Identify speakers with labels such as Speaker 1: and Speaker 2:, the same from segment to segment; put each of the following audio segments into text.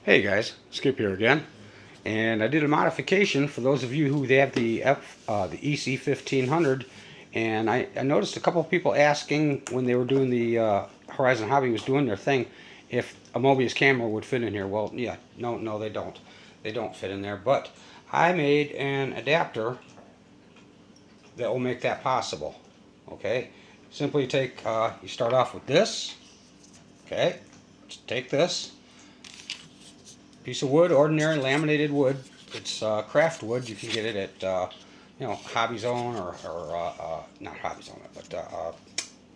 Speaker 1: Hey guys, Skip here again, and I did a modification for those of you who have the EC-1500, and I noticed a couple of people asking when they were doing the Horizon Hobby was doing their thing if a Mobius camera would fit in here. Well, yeah, no, they don't. They don't fit in there, but I made an adapter that will make that possible. Okay, simply take you start off with this. Okay, just take this piece of wood, ordinary laminated wood. It's craft wood. You can get it at Hobby Zone or not Hobby Zone, but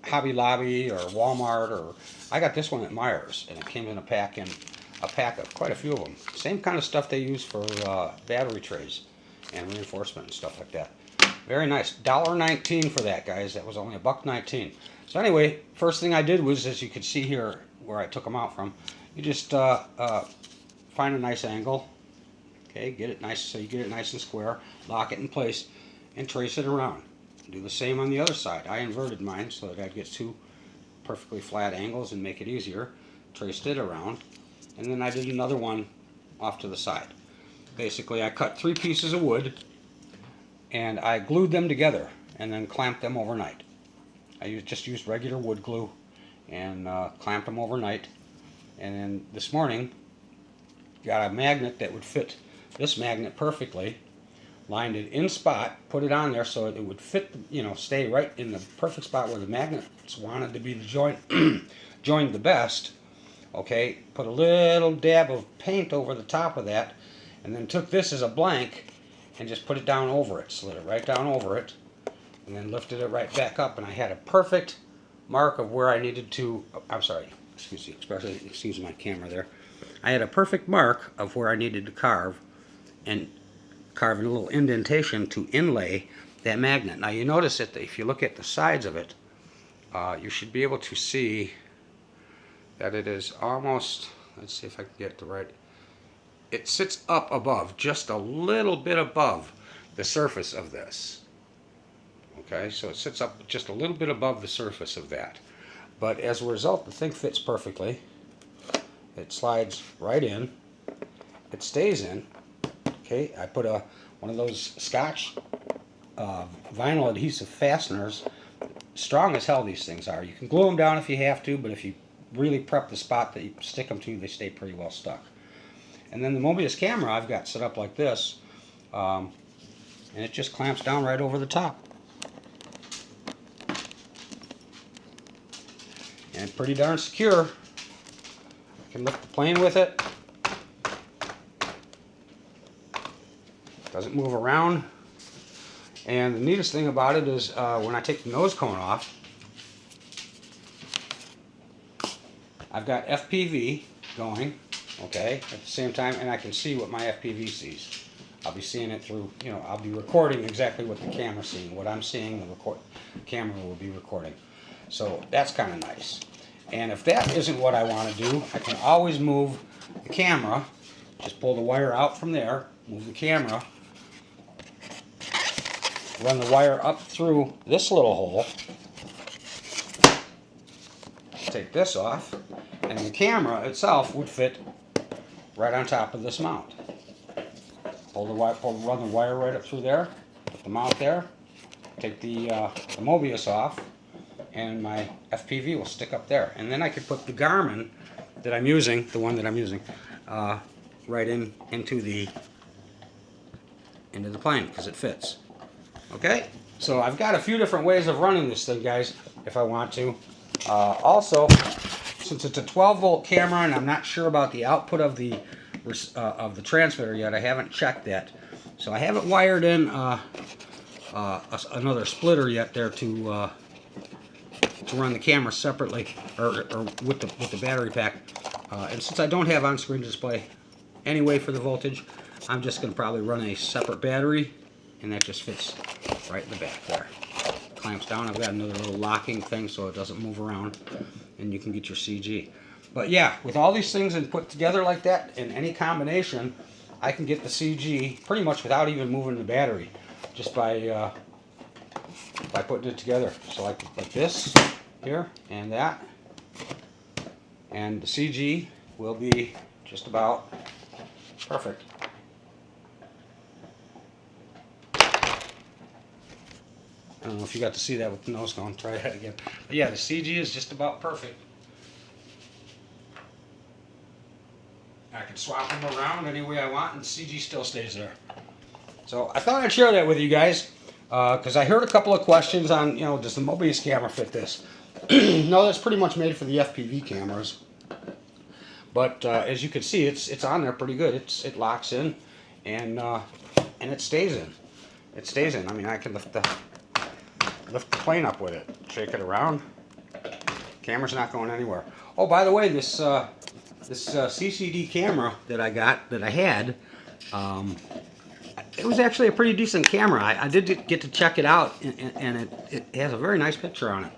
Speaker 1: Hobby Lobby or Walmart. Or I got this one at Myers, and it came in a pack of quite a few of them. Same kind of stuff they use for battery trays and reinforcement and stuff like that. Very nice. $1.19 for that, guys. That was only $1.19. So anyway, first thing I did was, as you can see here where I took them out from, you just find a nice angle. Okay, get it nice so you get it nice and square. Lock it in place and trace it around. Do the same on the other side. I inverted mine so that I get two perfectly flat angles and make it easier. Traced it around, and then I did another one off to the side. Basically, I cut 3 pieces of wood and I glued them together and then clamped them overnight. I just used regular wood glue and clamped them overnight, and then this morning got a magnet that would fit this magnet perfectly, lined it in spot, put it on there so it would fit, stay right in the perfect spot where the magnets wanted to be the joined the best. Okay, put a little dab of paint over the top of that, and then took this as a blank and just put it down over it, slid it right down over it, and then lifted it right back up, and I had a perfect mark of where I needed to, I'm sorry, excuse my camera there. I had a perfect mark of where I needed to carve, and carve a little indentation to inlay that magnet. Now you notice that if you look at the sides of it, you should be able to see that it is almost, let's see if I can get the right, it sits up above, just a little bit above the surface of this. Okay, so it sits up just a little bit above the surface of that. But as a result, the thing fits perfectly. It slides right in. It stays in. Okay, I put one of those Scotch vinyl adhesive fasteners. Strong as hell these things are. You can glue them down if you have to, but if you really prep the spot that you stick them to, they stay pretty well stuck. And then the Mobius camera I've got set up like this, and it just clamps down right over the top. And pretty darn secure. I can lift the plane with it. Doesn't move around. And the neatest thing about it is when I take the nose cone off, I've got FPV going, okay, at the same time, and I can see what my FPV sees. I'll be seeing it through, I'll be recording exactly what the camera's seeing. What I'm seeing, the camera will be recording. So that's kind of nice. And if that isn't what I want to do, I can always move the camera. Just pull the wire out from there, move the camera, run the wire up through this little hole, take this off, and the camera itself would fit right on top of this mount. Run the wire right up through there, put the mount there, take the Mobius off, and my FPV will stick up there. And then I could put the Garmin that I'm using, the one that I'm using, right into the plane, because it fits. Okay, so I've got a few different ways of running this thing, guys, if I want to. Also, since it's a 12-volt camera and I'm not sure about the output of the transmitter yet, I haven't checked that. So I haven't wired in another splitter yet there to run the camera separately or with the battery pack. And since I don't have on-screen display anyway for the voltage, I'm just going to probably run a separate battery, and that just fits right in the back there. Clamps down. I've got another little locking thing so it doesn't move around, and you can get your CG. But yeah, with all these things and put together like that in any combination, I can get the CG pretty much without even moving the battery, just by putting it together. So like this here and that, and the CG will be Just about perfect. I don't know if you got to see that with the nose going. Try that again. But yeah, the CG is just about perfect. I can swap them around any way I want, and the CG still stays there. So I thought I'd share that with you guys, because I heard a couple of questions on, does the Mobius camera fit this? No, that's pretty much made for the FPV cameras. But as you can see, it's on there pretty good. It locks in, and it stays in. It stays in. I mean, I can lift the plane up with it, shake it around. Camera's not going anywhere. Oh, by the way, this CCD camera that I had, it was actually a pretty decent camera. I did get to check it out, and it has a very nice picture on it.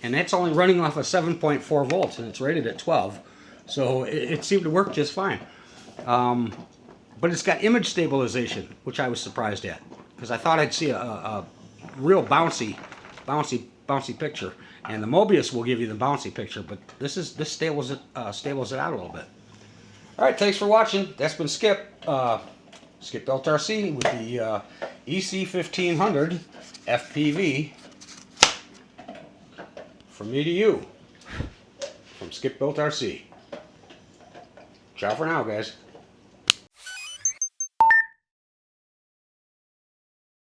Speaker 1: And that's only running off of 7.4 volts, and it's rated at 12. So it seemed to work just fine. But it's got image stabilization, which I was surprised at, because I thought I'd see a real bouncy picture. And the Mobius will give you the bouncy picture, but this stables it out a little bit. All right, thanks for watching. That's been Skip. Skip Built RC with the EC-1500 FPV. From me to you. From Skip Built RC. Ciao for now, guys.